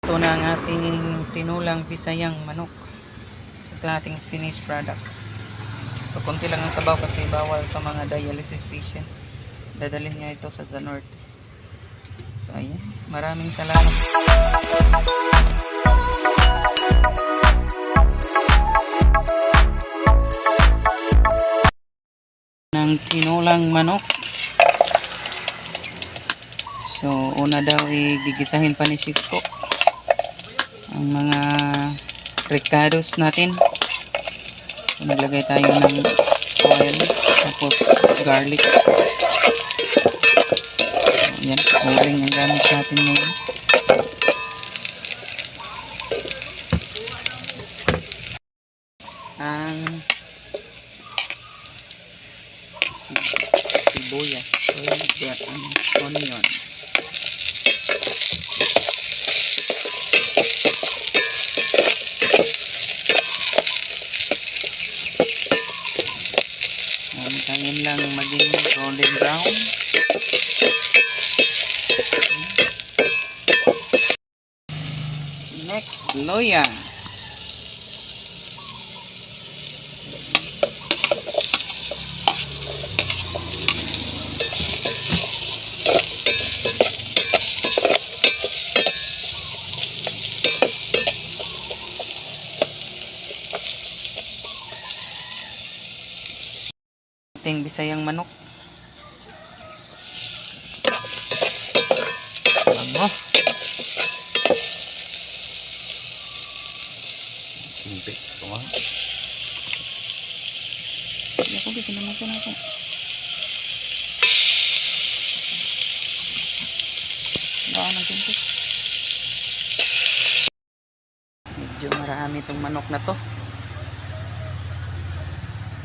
Ito na ang ating tinulang Bisayang manok. Ito na ating finished product. So konti lang ang sabaw kasi bawal sa mga dialysis patient. Dadalhin niya ito sa North. So ayan, maraming salamat. Ng tinulang manok. So una daw gigisahin pa ni Chef ko ang mga ricados natin. So, naglagay tayo ng oil tapos garlic. Yan, uling ang gamit natin ngayon. Ang sibuyas, onion. Antayin lang maging golden brown. Next, loya. Ating Bisayang manok. Bango. Simpik semua. Ya ko bikin naman ako. Baka ng simpik. Medyo marami itong manok na to.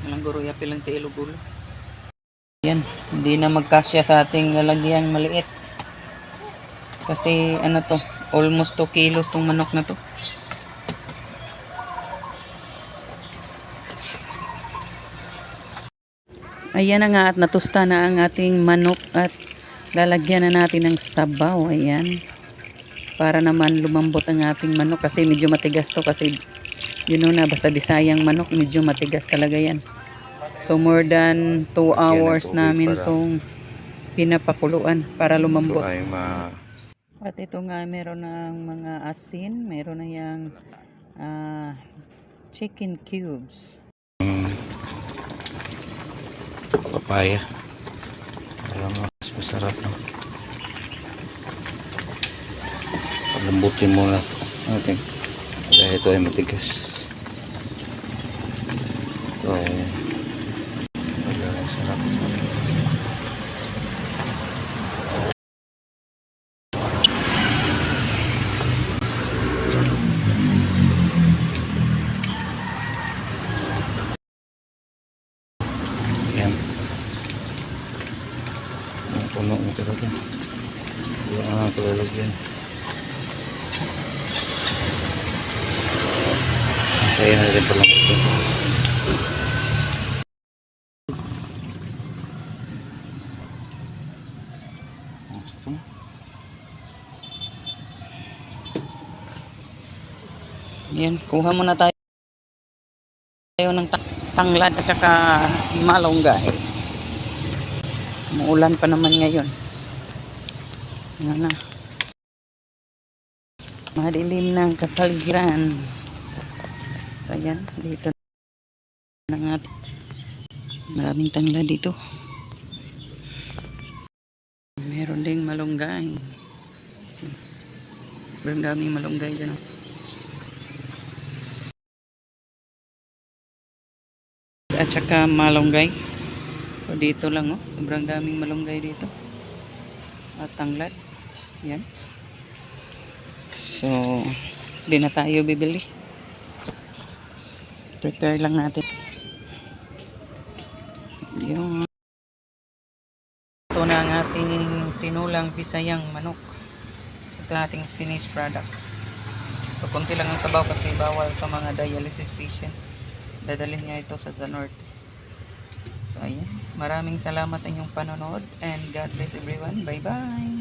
Walang guruya pilang tiilo-gulo. Yan, hindi na magkasya sa ating lalagyan maliit. Kasi ano to, almost 2 kilos tong manok na to. Ayan na nga at natusta na ang ating manok at lalagyan na natin ng sabaw. Ayan. Para naman lumambot ang ating manok kasi medyo matigas to kasi na basta Bisayang manok medyo matigas talaga yan. So more than 2 hours namin tong pinapakuluan para lumambot. At ito nga meron ng mga asin, meron na yung chicken cubes. Papaya. Alam mo, mas masarap no? Palambutin mo na natin dahil ito ay matigas. Ito ay sarap. Yan. Ang puno mo talaga. Yung ang kalalagyan. Kaya na rin pala ito. Yan, kuha muna tayo ng tanglad at saka malunggay. Muulan pa naman ngayon. Ano na. Madilim ng kapaligiran. So yan, dito na nga. Maraming tanglad dito. Meron ding malunggay. Sobrang daming malunggay dyan. At saka malunggay. So dito lang sobrang daming malunggay dito. At tanglad. Yan. So hindi na tayo bibili. Prepare lang natin. Yung ito na ang ating tinulang Bisayang manok. Ito na ating finished product. So konti lang ang sabaw kasi bawal sa mga dialysis patient. Dadalhin niya ito sa North. So ayan, maraming salamat sa inyong panonood and God bless everyone. Bye bye.